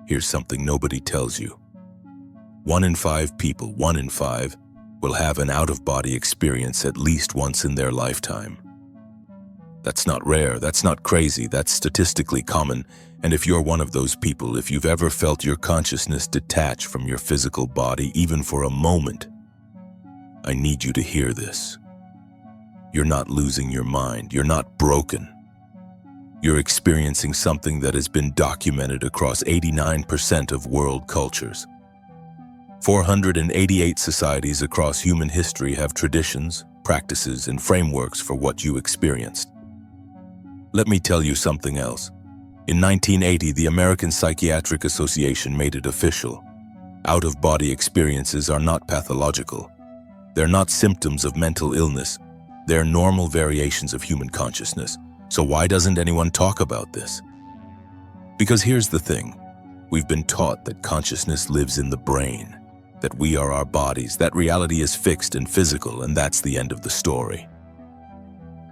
Here's something nobody tells you. 1 in 5 people, 1 in 5, will have an out-of-body experience at least once in their lifetime. That's not rare, that's not crazy, that's statistically common, and if you're one of those people, if you've ever felt your consciousness detach from your physical body even for a moment, I need you to hear this. You're not losing your mind, you're not broken. You're experiencing something that has been documented across 89% of world cultures. 488 societies across human history have traditions, practices, and frameworks for what you experienced. Let me tell you something else. In 1980, the American Psychiatric Association made it official. Out-of-body experiences are not pathological. They're not symptoms of mental illness. They're normal variations of human consciousness. So why doesn't anyone talk about this? Because here's the thing. We've been taught that consciousness lives in the brain, that we are our bodies, that reality is fixed and physical, and that's the end of the story.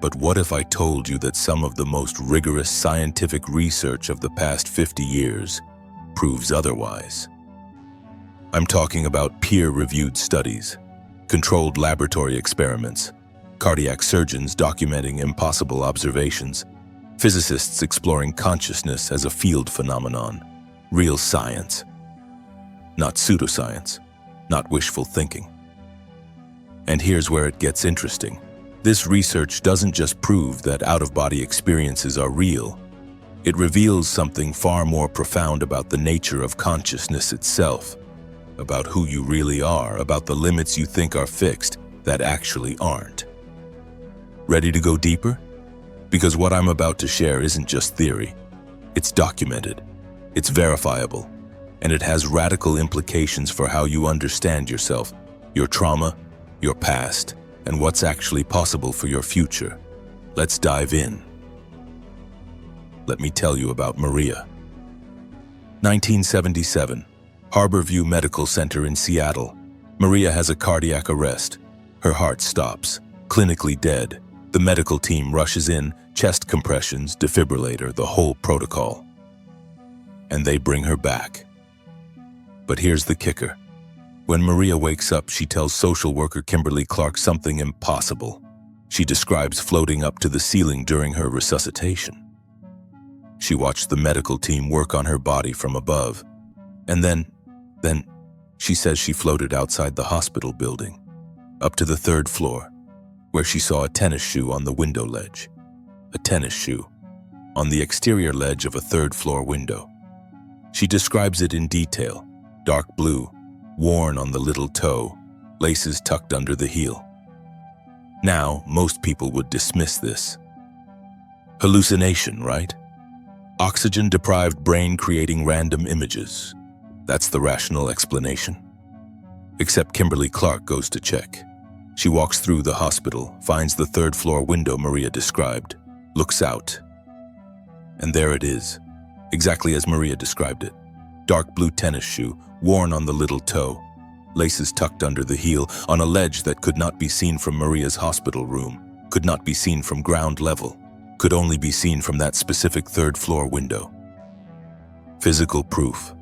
But what if I told you that some of the most rigorous scientific research of the past 50 years proves otherwise? I'm talking about peer-reviewed studies, controlled laboratory experiments, cardiac surgeons documenting impossible observations, physicists exploring consciousness as a field phenomenon, real science, not pseudoscience, not wishful thinking. And here's where it gets interesting. This research doesn't just prove that out-of-body experiences are real. It reveals something far more profound about the nature of consciousness itself, about who you really are, about the limits you think are fixed that actually aren't. Ready to go deeper? Because what I'm about to share isn't just theory. It's documented, it's verifiable, and it has radical implications for how you understand yourself, your trauma, your past, and what's actually possible for your future. Let's dive in. Let me tell you about Maria. 1977, Harborview Medical Center in Seattle. Maria has a cardiac arrest. Her heart stops, clinically dead. The medical team rushes in, chest compressions, defibrillator, the whole protocol. And they bring her back. But here's the kicker. When Maria wakes up, she tells social worker Kimberly Clark something impossible. She describes floating up to the ceiling during her resuscitation. She watched the medical team work on her body from above. And then she says she floated outside the hospital building, up to the 3rd floor, where she saw a tennis shoe on the window ledge. A tennis shoe on the exterior ledge of a 3rd floor window. She describes it in detail, dark blue, worn on the little toe, laces tucked under the heel. Now, most people would dismiss this. Hallucination, right? Oxygen-deprived brain creating random images. That's the rational explanation. Except Kimberly Clark goes to check. She walks through the hospital, finds the 3rd floor window Maria described, looks out. And there it is, exactly as Maria described it. Dark blue tennis shoe, worn on the little toe, laces tucked under the heel, on a ledge that could not be seen from Maria's hospital room, could not be seen from ground level, could only be seen from that specific 3rd floor window. Physical proof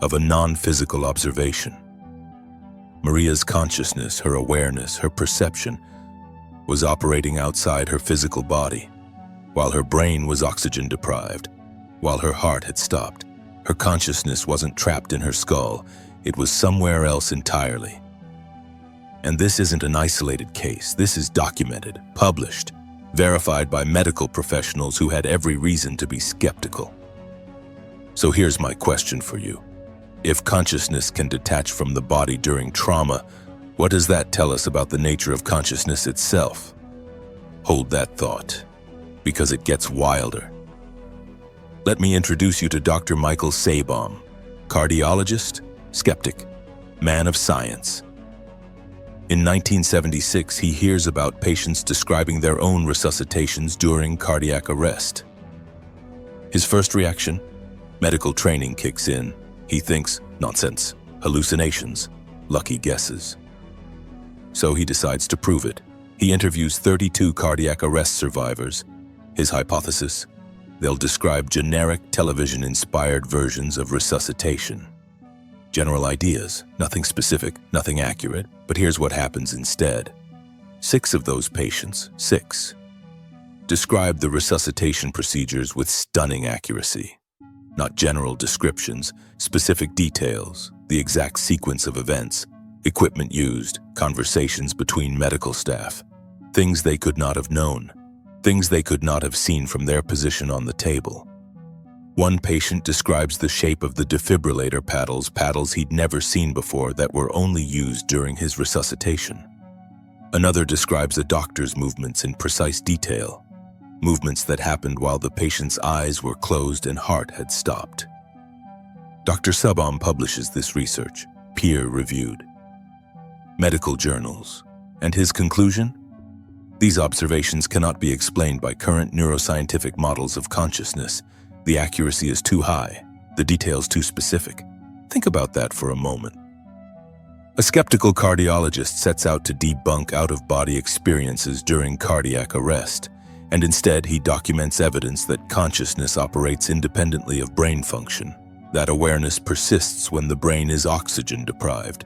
of a non-physical observation. Maria's consciousness, her awareness, her perception was operating outside her physical body, while her brain was oxygen deprived, while her heart had stopped. Her consciousness wasn't trapped in her skull, it was somewhere else entirely. And this isn't an isolated case, this is documented, published, verified by medical professionals who had every reason to be skeptical. So here's my question for you. If consciousness can detach from the body during trauma, what does that tell us about the nature of consciousness itself? Hold that thought, because it gets wilder. Let me introduce you to Dr. Michael Sabom, cardiologist, skeptic, man of science. In 1976, he hears about patients describing their own resuscitations during cardiac arrest. His first reaction? Medical training kicks in. He thinks, nonsense, hallucinations, lucky guesses. So he decides to prove it. He interviews 32 cardiac arrest survivors. His hypothesis? They'll describe generic television-inspired versions of resuscitation. General ideas, nothing specific, nothing accurate, but here's what happens instead. 6 of those patients, 6, describe the resuscitation procedures with stunning accuracy. Not general descriptions, specific details, the exact sequence of events, equipment used, conversations between medical staff, things they could not have known, things they could not have seen from their position on the table. One patient describes the shape of the defibrillator paddles he'd never seen before that were only used during his resuscitation. Another describes a doctor's movements in precise detail, movements that happened while the patient's eyes were closed and heart had stopped. Dr. Sabom publishes this research, peer-reviewed, medical journals, and his conclusion? These observations cannot be explained by current neuroscientific models of consciousness. The accuracy is too high, the details too specific. Think about that for a moment. A skeptical cardiologist sets out to debunk out-of-body experiences during cardiac arrest, and instead he documents evidence that consciousness operates independently of brain function, that awareness persists when the brain is oxygen deprived.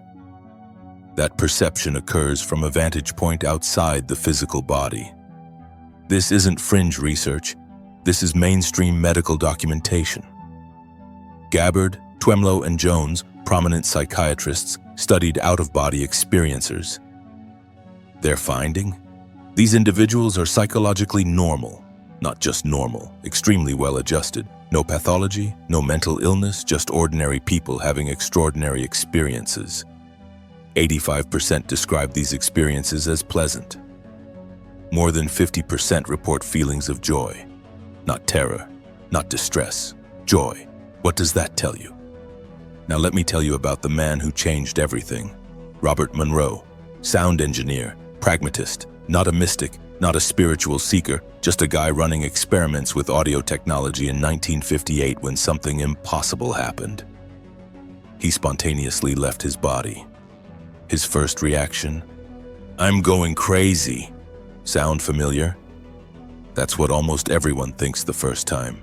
That perception occurs from a vantage point outside the physical body. This isn't fringe research. This is mainstream medical documentation. Gabbard, Twemlow, and Jones, prominent psychiatrists, studied out-of-body experiencers. Their finding? These individuals are psychologically normal, not just normal, extremely well-adjusted. No pathology, no mental illness, just ordinary people having extraordinary experiences. 85% describe these experiences as pleasant. More than 50% report feelings of joy. Not terror, not distress, joy. What does that tell you? Now let me tell you about the man who changed everything. Robert Monroe, sound engineer, pragmatist, not a mystic, not a spiritual seeker, just a guy running experiments with audio technology in 1958 when something impossible happened. He spontaneously left his body. His first reaction? I'm going crazy. Sound familiar? That's what almost everyone thinks the first time,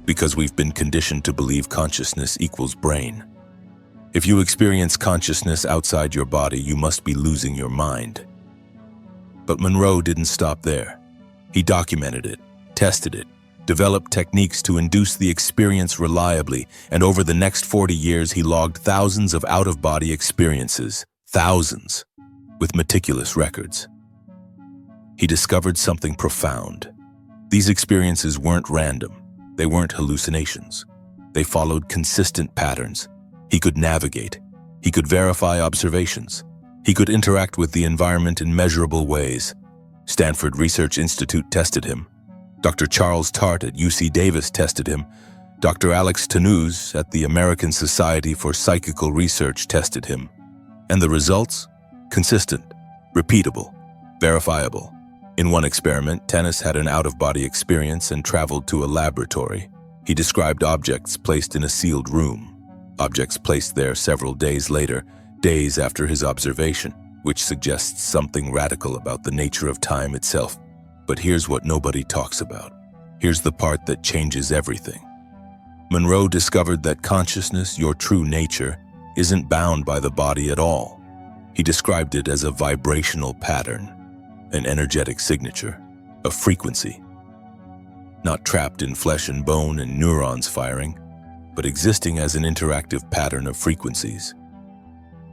because we've been conditioned to believe consciousness equals brain. If you experience consciousness outside your body, you must be losing your mind. But Monroe didn't stop there. He documented it, tested it, developed techniques to induce the experience reliably, and over the next 40 years he logged thousands of out-of-body experiences, thousands, with meticulous records. He discovered something profound. These experiences weren't random. They weren't hallucinations. They followed consistent patterns. He could navigate. He could verify observations. He could interact with the environment in measurable ways. Stanford Research Institute tested him. Dr. Charles Tart at UC Davis tested him. Dr. Alex Tanous at the American Society for Psychical Research tested him. And the results? Consistent, repeatable, verifiable. In one experiment, Tanous had an out-of-body experience and traveled to a laboratory. He described objects placed in a sealed room, objects placed there several days later, days after his observation, which suggests something radical about the nature of time itself. But here's what nobody talks about. Here's the part that changes everything. Monroe discovered that consciousness, your true nature, isn't bound by the body at all. He described it as a vibrational pattern, an energetic signature, a frequency. Not trapped in flesh and bone and neurons firing, but existing as an interactive pattern of frequencies.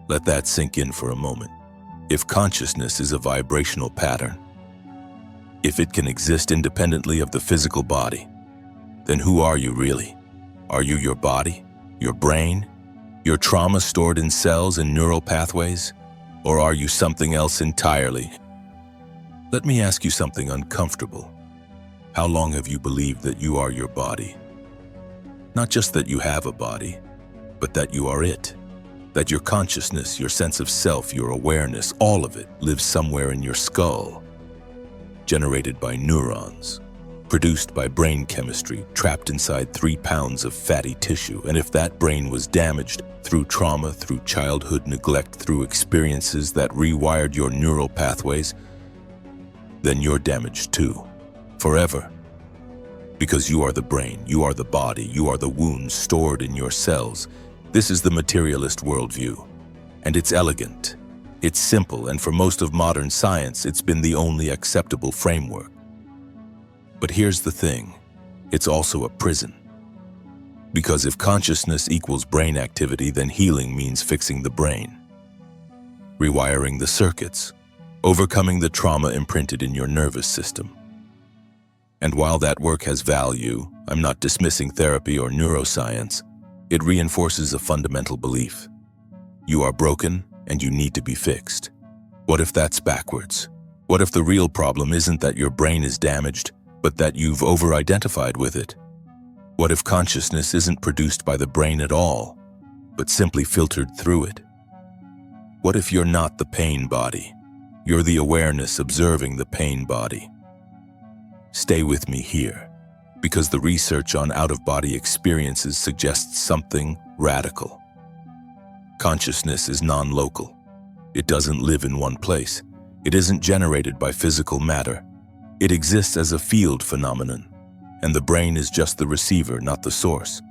Let that sink in for a moment. If consciousness is a vibrational pattern, if it can exist independently of the physical body, then who are you really? Are you your body, your brain, your trauma stored in cells and neural pathways? Or are you something else entirely? Let me ask you something uncomfortable. How long have you believed that you are your body? Not just that you have a body, but that you are it. That your consciousness, your sense of self, your awareness, all of it lives somewhere in your skull. Generated by neurons, produced by brain chemistry, trapped inside 3 pounds of fatty tissue. And if that brain was damaged through trauma, through childhood neglect, through experiences that rewired your neural pathways, then you're damaged too, forever. Because you are the brain, you are the body, you are the wounds stored in your cells. This is the materialist worldview. And it's elegant. It's simple, and for most of modern science, it's been the only acceptable framework. But here's the thing. It's also a prison. Because if consciousness equals brain activity, then healing means fixing the brain, rewiring the circuits, overcoming the trauma imprinted in your nervous system. And while that work has value, I'm not dismissing therapy or neuroscience, it reinforces a fundamental belief. You are broken and you need to be fixed. What if that's backwards? What if the real problem isn't that your brain is damaged, but that you've over-identified with it? What if consciousness isn't produced by the brain at all, but simply filtered through it? What if you're not the pain body? You're the awareness observing the pain body. Stay with me here, because the research on out-of-body experiences suggests something radical. Consciousness is non-local. It doesn't live in one place. It isn't generated by physical matter. It exists as a field phenomenon, and the brain is just the receiver, not the source.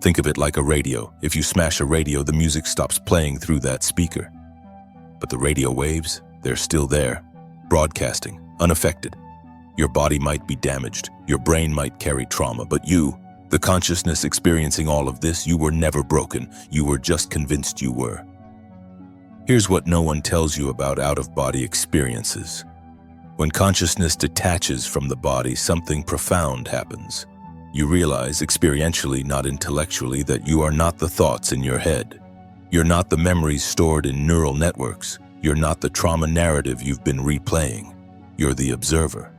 Think of it like a radio. If you smash a radio, the music stops playing through that speaker. But the radio waves, they're still there, broadcasting, unaffected. Your body might be damaged, your brain might carry trauma, but you, the consciousness experiencing all of this, you were never broken. You were just convinced you were. Here's what no one tells you about out-of-body experiences. When consciousness detaches from the body, something profound happens. You realize, experientially, not intellectually, that you are not the thoughts in your head. You're not the memories stored in neural networks. You're not the trauma narrative you've been replaying. You're the observer.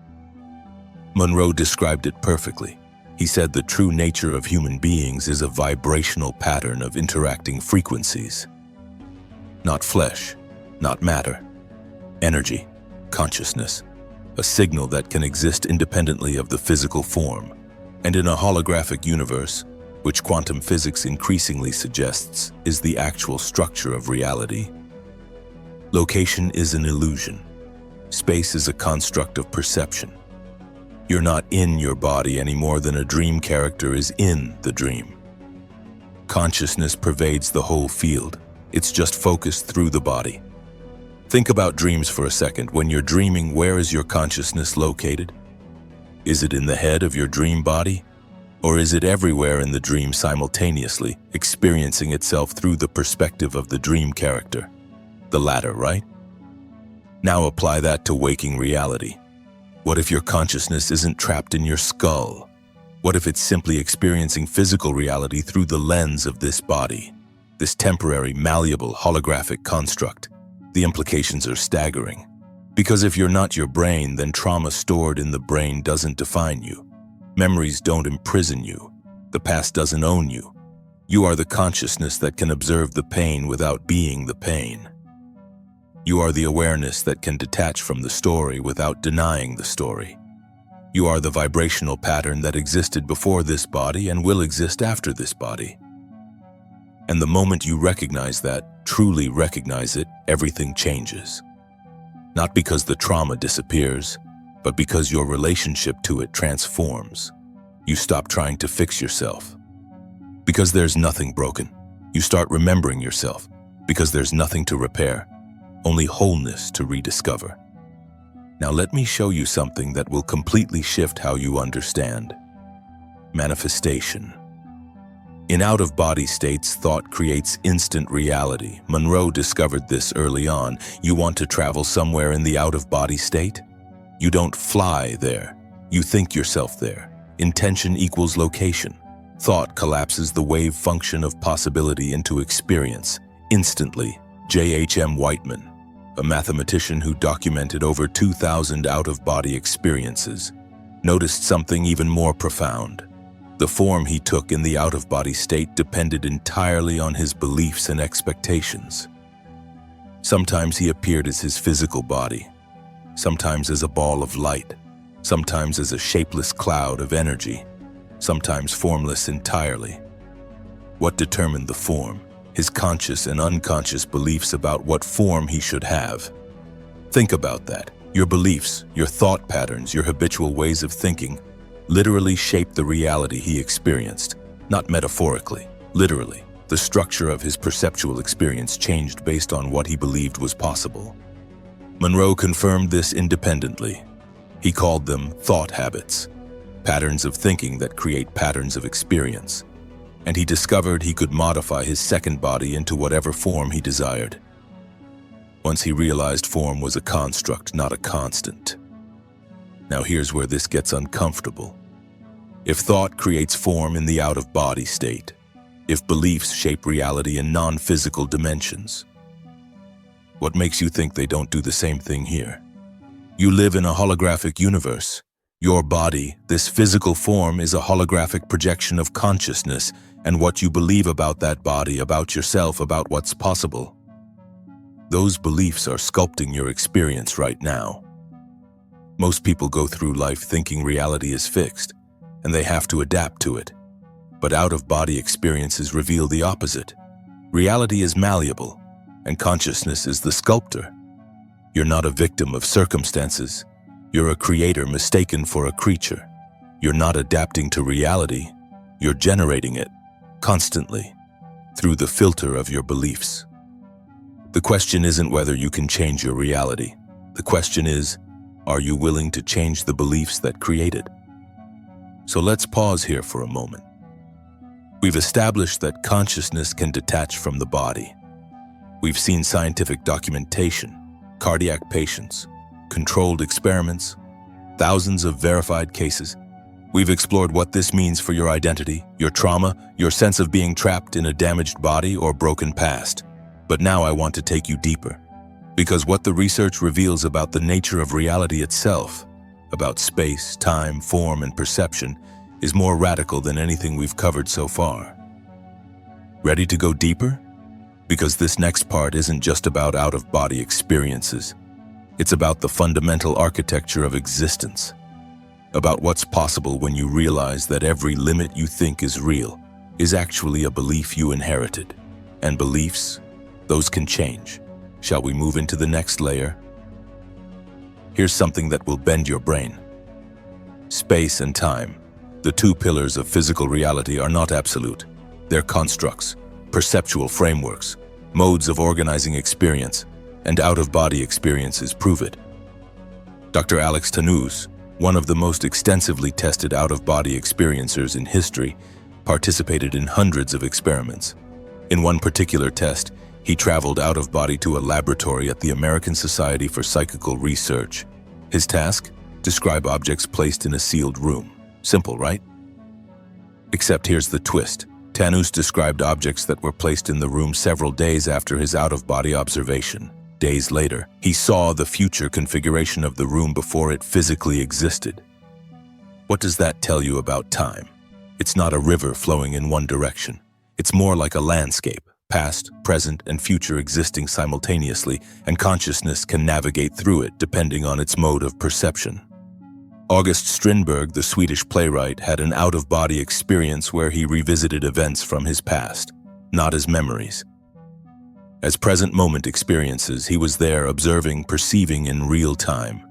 Monroe described it perfectly. He said the true nature of human beings is a vibrational pattern of interacting frequencies. Not flesh, not matter. Energy, consciousness, a signal that can exist independently of the physical form. And in a holographic universe, which quantum physics increasingly suggests is the actual structure of reality, location is an illusion. Space is a construct of perception. You're not in your body any more than a dream character is in the dream. Consciousness pervades the whole field. It's just focused through the body. Think about dreams for a second. When you're dreaming, where is your consciousness located? Is it in the head of your dream body? Or is it everywhere in the dream simultaneously, experiencing itself through the perspective of the dream character? The latter, right? Now apply that to waking reality. What if your consciousness isn't trapped in your skull? What if it's simply experiencing physical reality through the lens of this body, this temporary, malleable, holographic construct? The implications are staggering. Because if you're not your brain, then trauma stored in the brain doesn't define you. Memories don't imprison you. The past doesn't own you. You are the consciousness that can observe the pain without being the pain. You are the awareness that can detach from the story without denying the story. You are the vibrational pattern that existed before this body and will exist after this body. And the moment you recognize that, truly recognize it, everything changes. Not because the trauma disappears, but because your relationship to it transforms. You stop trying to fix yourself. Because there's nothing broken. You start remembering yourself. Because there's nothing to repair. Only wholeness to rediscover. Now let me show you something that will completely shift how you understand. Manifestation. In out-of-body states, thought creates instant reality. Monroe discovered this early on. You want to travel somewhere in the out-of-body state? You don't fly there. You think yourself there. Intention equals location. Thought collapses the wave function of possibility into experience. Instantly. J.H.M. Whiteman, a mathematician who documented over 2,000 out-of-body experiences, noticed something even more profound. The form he took in the out-of-body state depended entirely on his beliefs and expectations. Sometimes he appeared as his physical body, sometimes as a ball of light, sometimes as a shapeless cloud of energy, sometimes formless entirely. What determined the form? His conscious and unconscious beliefs about what form he should have. Think about that. Your beliefs, your thought patterns, your habitual ways of thinking, literally shaped the reality he experienced, not metaphorically, literally. The structure of his perceptual experience changed based on what he believed was possible. Monroe confirmed this independently. He called them thought habits, patterns of thinking that create patterns of experience. And he discovered he could modify his second body into whatever form he desired. Once he realized form was a construct, not a constant. Now here's where this gets uncomfortable. If thought creates form in the out-of-body state, if beliefs shape reality in non-physical dimensions, what makes you think they don't do the same thing here? You live in a holographic universe. Your body, this physical form, is a holographic projection of consciousness and what you believe about that body, about yourself, about what's possible. Those beliefs are sculpting your experience right now. Most people go through life thinking reality is fixed, and they have to adapt to it. But out-of-body experiences reveal the opposite. Reality is malleable, and consciousness is the sculptor. You're not a victim of circumstances. You're a creator mistaken for a creature. You're not adapting to reality. You're generating it, constantly, through the filter of your beliefs. The question isn't whether you can change your reality. The question is, are you willing to change the beliefs that create it? So let's pause here for a moment. We've established that consciousness can detach from the body. We've seen scientific documentation, cardiac patients, controlled experiments, thousands of verified cases. We've explored what this means for your identity, your trauma, your sense of being trapped in a damaged body or broken past. But now I want to take you deeper, because what the research reveals about the nature of reality itself, about space, time, form, and perception, is more radical than anything we've covered so far. Ready to go deeper? Because this next part isn't just about out-of-body experiences. It's about the fundamental architecture of existence, about what's possible when you realize that every limit you think is real is actually a belief you inherited. And beliefs, those can change. Shall we move into the next layer? Here's something that will bend your brain. Space and time, the two pillars of physical reality, are not absolute. They're constructs, perceptual frameworks, modes of organizing experience, and out-of-body experiences prove it. Dr. Alex Tanous, one of the most extensively tested out-of-body experiencers in history, participated in hundreds of experiments. In one particular test, he traveled out-of-body to a laboratory at the American Society for Psychical Research. His task? Describe objects placed in a sealed room. Simple, right? Except here's the twist. Tanous described objects that were placed in the room several days after his out-of-body observation. Days later, he saw the future configuration of the room before it physically existed. What does that tell you about time? It's not a river flowing in one direction. It's more like a landscape, past, present, and future existing simultaneously, and consciousness can navigate through it depending on its mode of perception. August Strindberg, the Swedish playwright, had an out-of-body experience where he revisited events from his past, not as memories. As present-moment experiences, he was there observing, perceiving in real time,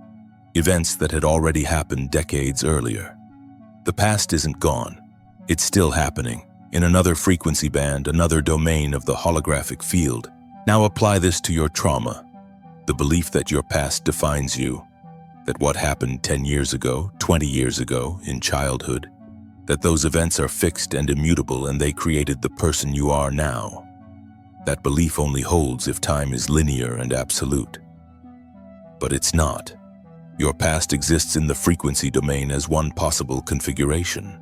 events that had already happened decades earlier. The past isn't gone. It's still happening, in another frequency band, another domain of the holographic field. Now apply this to your trauma, the belief that your past defines you, that what happened 10 years ago, 20 years ago, in childhood, that those events are fixed and immutable and they created the person you are now. That belief only holds if time is linear and absolute. But it's not. Your past exists in the frequency domain as one possible configuration.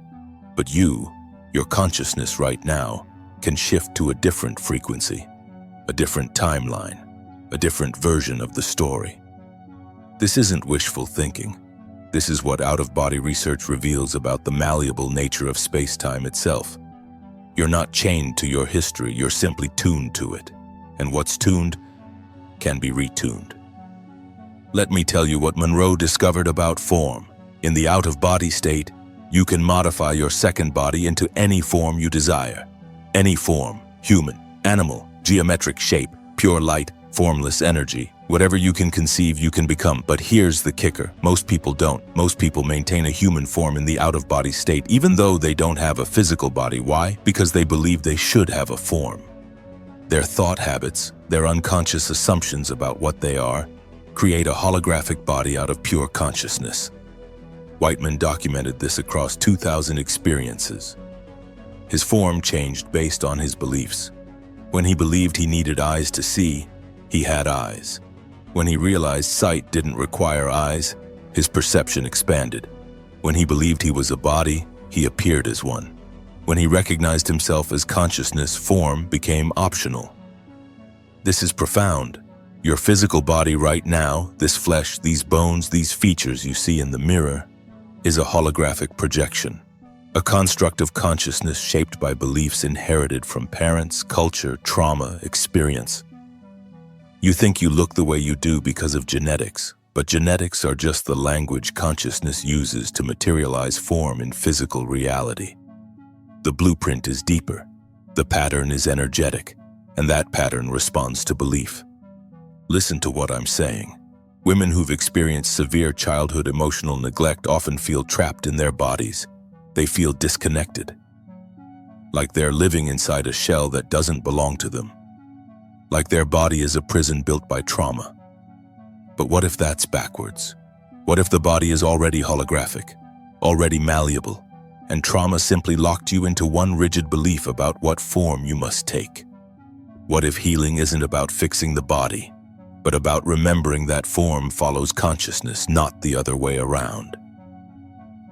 But you, your consciousness right now, can shift to a different frequency, a different timeline, a different version of the story. This isn't wishful thinking. This is what out-of-body research reveals about the malleable nature of space-time itself. You're not chained to your history, you're simply tuned to it. And what's tuned can be retuned. Let me tell you what Monroe discovered about form. In the out-of-body state, you can modify your second body into any form you desire. Any form, human, animal, geometric shape, pure light, formless energy, Whatever you can conceive, you can become. But here's the kicker. Most people don't. Most people maintain a human form in the out-of-body state, even though they don't have a physical body. Why? Because they believe they should have a form. Their thought habits, their unconscious assumptions about what they are, create a holographic body out of pure consciousness. Whiteman documented this across 2,000 experiences. His form changed based on his beliefs. When he believed he needed eyes to see, he had eyes. When he realized sight didn't require eyes, his perception expanded. When he believed he was a body, he appeared as one. When he recognized himself as consciousness, form became optional. This is profound. Your physical body right now, this flesh, these bones, these features you see in the mirror, is a holographic projection, a construct of consciousness shaped by beliefs inherited from parents, culture, trauma, experience. You think you look the way you do because of genetics, but genetics are just the language consciousness uses to materialize form in physical reality. The blueprint is deeper, the pattern is energetic, and that pattern responds to belief. Listen to what I'm saying. Women who've experienced severe childhood emotional neglect often feel trapped in their bodies. They feel disconnected, like they're living inside a shell that doesn't belong to them. Like their body is a prison built by trauma. But what if that's backwards? What if the body is already holographic, already malleable, and trauma simply locked you into one rigid belief about what form you must take? What if healing isn't about fixing the body, but about remembering that form follows consciousness, not the other way around?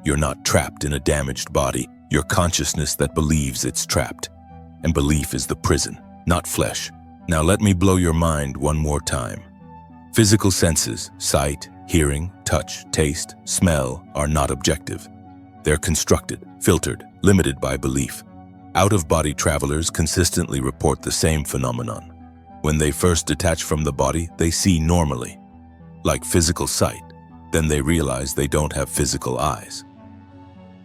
You're not trapped in a damaged body, you're consciousness that believes it's trapped. And belief is the prison, not flesh. Now let me blow your mind one more time. Physical senses, sight, hearing, touch, taste, smell, are not objective. They're constructed, filtered, limited by belief. Out-of-body travelers consistently report the same phenomenon. When they first detach from the body, they see normally, like physical sight. Then they realize they don't have physical eyes.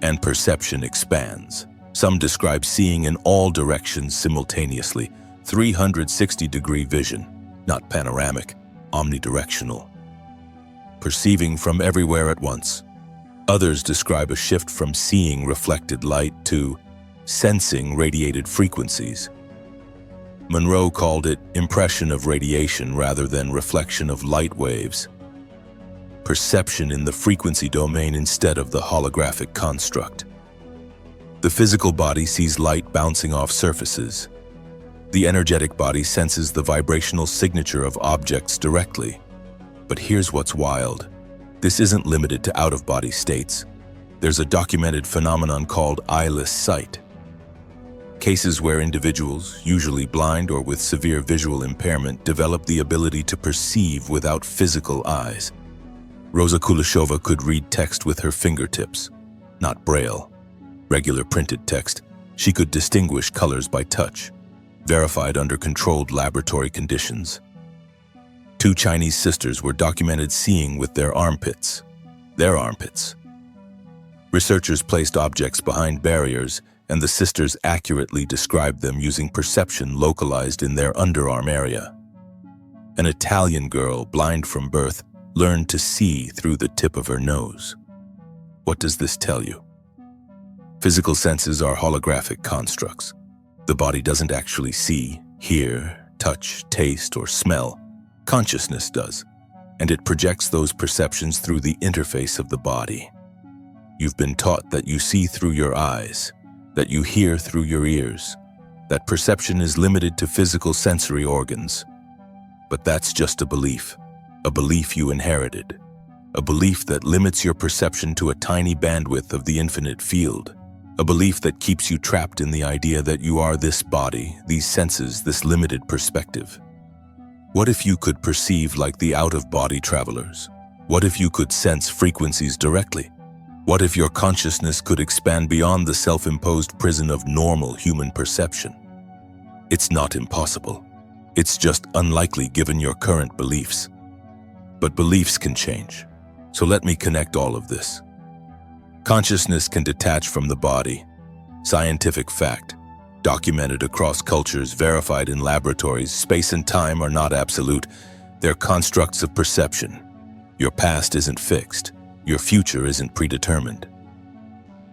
And perception expands. Some describe seeing in all directions simultaneously, 360-degree vision, not panoramic, omnidirectional. Perceiving from everywhere at once. Others describe a shift from seeing reflected light to sensing radiated frequencies. Monroe called it impression of radiation rather than reflection of light waves. Perception in the frequency domain instead of the holographic construct. The physical body sees light bouncing off surfaces. The energetic body senses the vibrational signature of objects directly. But here's what's wild. This isn't limited to out-of-body states. There's a documented phenomenon called eyeless sight. Cases where individuals, usually blind or with severe visual impairment, develop the ability to perceive without physical eyes. Rosa Kuleshova could read text with her fingertips, not braille. Regular printed text. She could distinguish colors by touch, verified under controlled laboratory conditions. 2 Chinese sisters were documented seeing with their armpits. Their armpits. Researchers placed objects behind barriers, and the sisters accurately described them using perception localized in their underarm area. An Italian girl, blind from birth, learned to see through the tip of her nose. What does this tell you? Physical senses are holographic constructs. The body doesn't actually see, hear, touch, taste, or smell. Consciousness does, and it projects those perceptions through the interface of the body. You've been taught that you see through your eyes, that you hear through your ears, that perception is limited to physical sensory organs. But that's just a belief you inherited, a belief that limits your perception to a tiny bandwidth of the infinite field, a belief that keeps you trapped in the idea that you are this body, these senses, this limited perspective. What if you could perceive like the out-of-body travelers? What if you could sense frequencies directly? What if your consciousness could expand beyond the self-imposed prison of normal human perception? It's not impossible. It's just unlikely given your current beliefs. But beliefs can change. So let me connect all of this. Consciousness can detach from the body. Scientific fact. Documented across cultures, verified in laboratories, space and time are not absolute. They're constructs of perception. Your past isn't fixed. Your future isn't predetermined.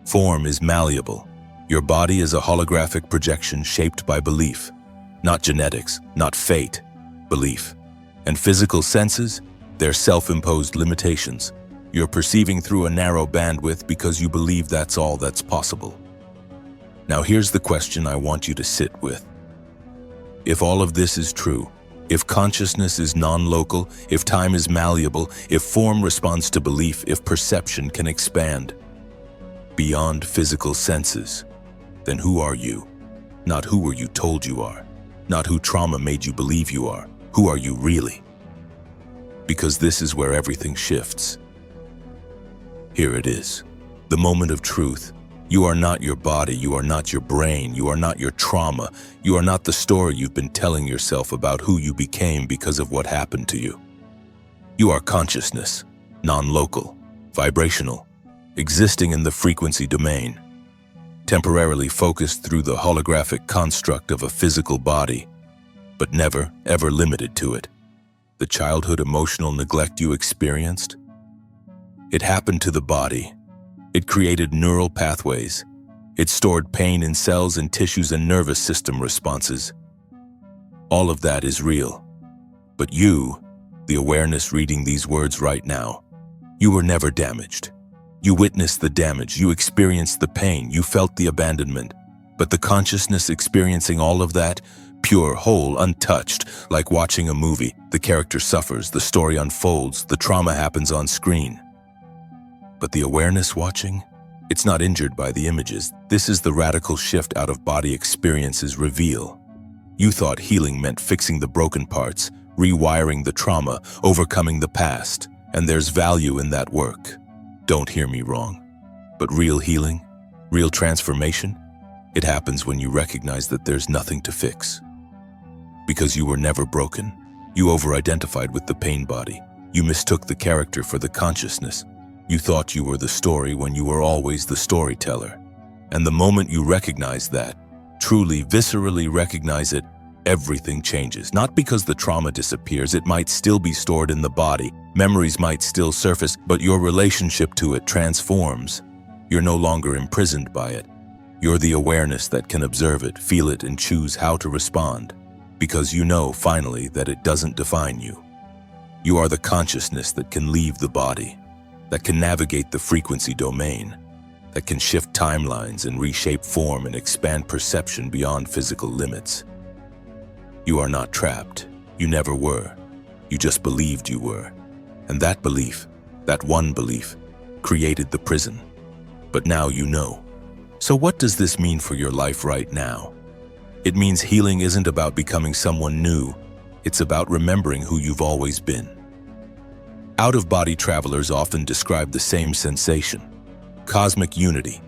Form is malleable. Your body is a holographic projection shaped by belief. Not genetics, not fate, belief. And physical senses? They're self-imposed limitations. You're perceiving through a narrow bandwidth because you believe that's all that's possible. Now here's the question I want you to sit with. If all of this is true, if consciousness is non-local, if time is malleable, if form responds to belief, if perception can expand beyond physical senses, then who are you? Not who were you told you are, not who trauma made you believe you are. Who are you really? Because this is where everything shifts. Here it is, the moment of truth. You are not your body, you are not your brain, you are not your trauma, you are not the story you've been telling yourself about who you became because of what happened to you. You are consciousness, non-local, vibrational, existing in the frequency domain, temporarily focused through the holographic construct of a physical body, but never, ever limited to it. The childhood emotional neglect you experienced? It happened to the body. It created neural pathways. It stored pain in cells and tissues and nervous system responses. All of that is real. But you, the awareness reading these words right now, you were never damaged. You witnessed the damage, you experienced the pain, you felt the abandonment. But the consciousness experiencing all of that, pure, whole, untouched, like watching a movie, the character suffers, the story unfolds, the trauma happens on screen. But the awareness watching, it's not injured by the images. This is the radical shift out-of-body experiences reveal. You thought healing meant fixing the broken parts, rewiring the trauma, overcoming the past, and there's value in that work. Don't hear me wrong. But real healing, real transformation, it happens when you recognize that there's nothing to fix. Because you were never broken. You over-identified with the pain body. You mistook the character for the consciousness. You thought you were the story when you were always the storyteller. And the moment you recognize that, truly, viscerally recognize it, everything changes. Not because the trauma disappears, it might still be stored in the body, memories might still surface, but your relationship to it transforms. You're no longer imprisoned by it. You're the awareness that can observe it, feel it, and choose how to respond. Because you know, finally, that it doesn't define you. You are the consciousness that can leave the body, that can navigate the frequency domain, that can shift timelines and reshape form and expand perception beyond physical limits. You are not trapped. You never were. You just believed you were. And that belief, that one belief, created the prison. But now you know. So what does this mean for your life right now? It means healing isn't about becoming someone new. It's about remembering who you've always been. Out-of-body travelers often describe the same sensation, cosmic unity,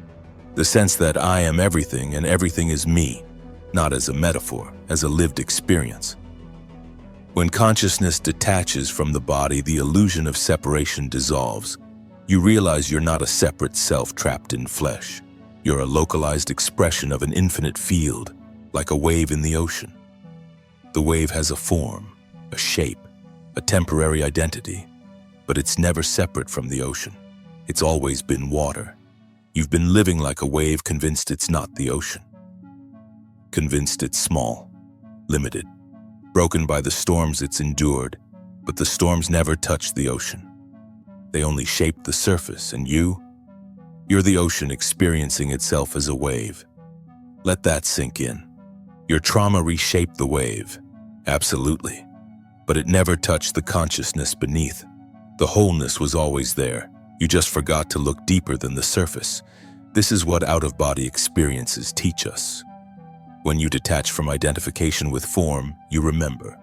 the sense that I am everything and everything is me, not as a metaphor, as a lived experience. When consciousness detaches from the body, the illusion of separation dissolves. You realize you're not a separate self trapped in flesh. You're a localized expression of an infinite field, like a wave in the ocean. The wave has a form, a shape, a temporary identity, but it's never separate from the ocean. It's always been water. You've been living like a wave, convinced it's not the ocean. Convinced it's small, limited, broken by the storms it's endured, but the storms never touched the ocean. They only shaped the surface, and you're the ocean experiencing itself as a wave. Let that sink in. Your trauma reshaped the wave, absolutely, but it never touched the consciousness beneath. The wholeness was always there. You just forgot to look deeper than the surface. This is what out-of-body experiences teach us. When you detach from identification with form, you remember.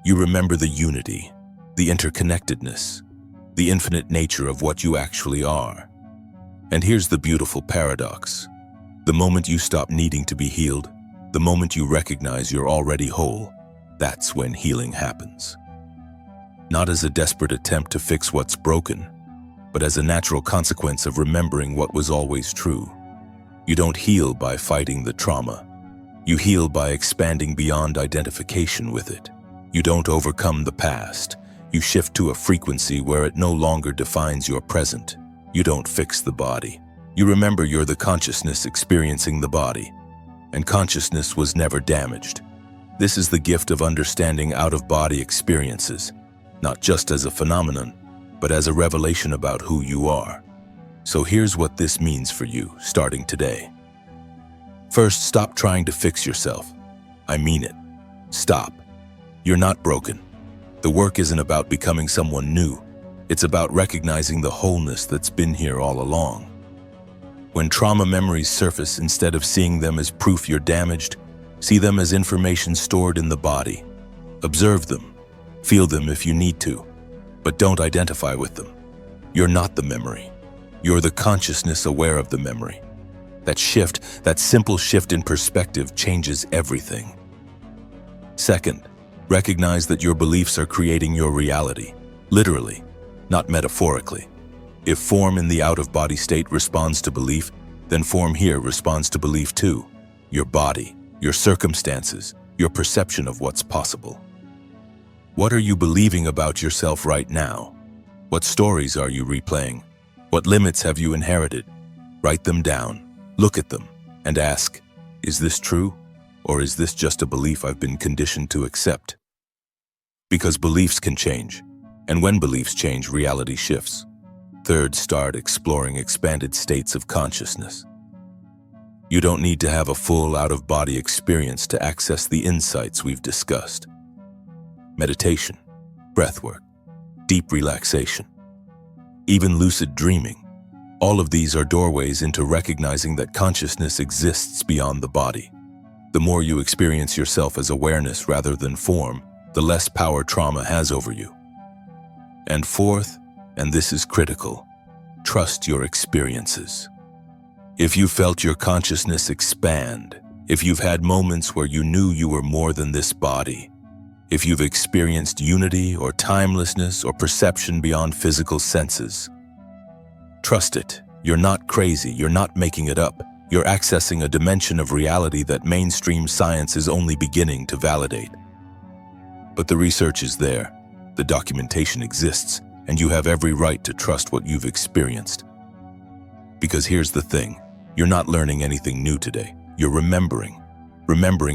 You remember the unity, the interconnectedness, the infinite nature of what you actually are. And here's the beautiful paradox. The moment you stop needing to be healed, the moment you recognize you're already whole, that's when healing happens. Not as a desperate attempt to fix what's broken, but as a natural consequence of remembering what was always true. You don't heal by fighting the trauma. You heal by expanding beyond identification with it. You don't overcome the past. You shift to a frequency where it no longer defines your present. You don't fix the body. You remember you're the consciousness experiencing the body, and consciousness was never damaged. This is the gift of understanding out-of-body experiences, not just as a phenomenon, but as a revelation about who you are. So here's what this means for you, starting today. First, stop trying to fix yourself. I mean it. Stop. You're not broken. The work isn't about becoming someone new. It's about recognizing the wholeness that's been here all along. When trauma memories surface, instead of seeing them as proof you're damaged, see them as information stored in the body. Observe them. Feel them if you need to, but don't identify with them. You're not the memory. You're the consciousness aware of the memory. That shift, that simple shift in perspective changes everything. Second, recognize that your beliefs are creating your reality, literally, not metaphorically. If form in the out-of-body state responds to belief, then form here responds to belief too. Your body, your circumstances, your perception of what's possible. What are you believing about yourself right now? What stories are you replaying? What limits have you inherited? Write them down, look at them, and ask, is this true? Or is this just a belief I've been conditioned to accept? Because beliefs can change, and when beliefs change, reality shifts. Third, start exploring expanded states of consciousness. You don't need to have a full out-of-body experience to access the insights we've discussed. Meditation, breathwork, deep relaxation, even lucid dreaming. All of these are doorways into recognizing that consciousness exists beyond the body. The more you experience yourself as awareness rather than form, the less power trauma has over you. And fourth, and this is critical, trust your experiences. If you felt your consciousness expand, if you've had moments where you knew you were more than this body, if you've experienced unity or timelessness or perception beyond physical senses, trust it. You're not crazy. You're not making it up. You're accessing a dimension of reality that mainstream science is only beginning to validate. But the research is there, the documentation exists, and you have every right to trust what you've experienced. Because here's the thing, you're not learning anything new today. You're remembering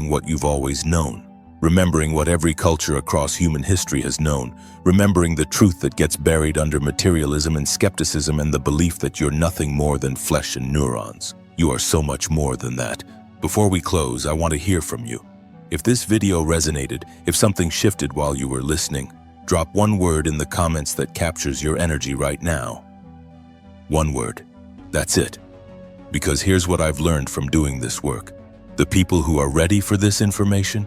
what you've always known, remembering what every culture across human history has known, remembering the truth that gets buried under materialism and skepticism and the belief that you're nothing more than flesh and neurons. You are so much more than that. Before we close, I want to hear from you. If this video resonated, if something shifted while you were listening, drop one word in the comments that captures your energy right now. One word. That's it. Because here's what I've learned from doing this work. The people who are ready for this information,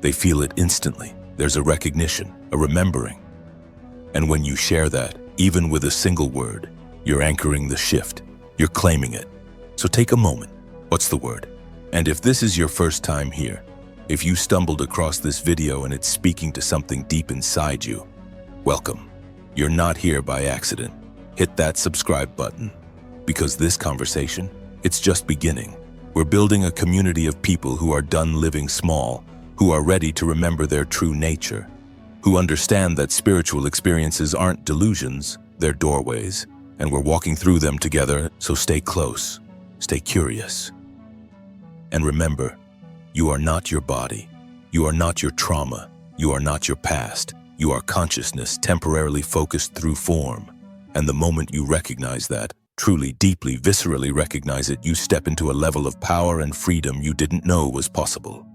they feel it instantly. There's a recognition, a remembering. And when you share that, even with a single word, you're anchoring the shift. You're claiming it. So take a moment. What's the word? And if this is your first time here, if you stumbled across this video and it's speaking to something deep inside you, welcome. You're not here by accident. Hit that subscribe button. Because this conversation, it's just beginning. We're building a community of people who are done living small, who are ready to remember their true nature, who understand that spiritual experiences aren't delusions, they're doorways, and we're walking through them together, so stay close, stay curious. And remember, you are not your body, you are not your trauma, you are not your past, you are consciousness temporarily focused through form. And the moment you recognize that, truly, deeply, viscerally recognize it, you step into a level of power and freedom you didn't know was possible.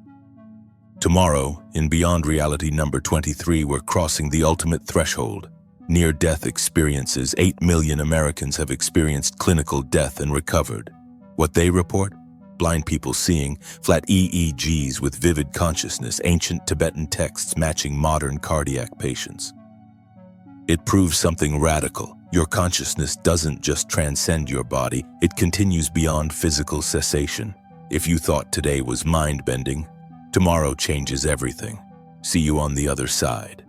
Tomorrow, in Beyond Reality number 23, we're crossing the ultimate threshold. Near-death experiences. 8 million Americans have experienced clinical death and recovered. What they report? Blind people seeing, flat EEGs with vivid consciousness, ancient Tibetan texts matching modern cardiac patients. It proves something radical. Your consciousness doesn't just transcend your body, it continues beyond physical cessation. If you thought today was mind-bending, tomorrow changes everything. See you on the other side.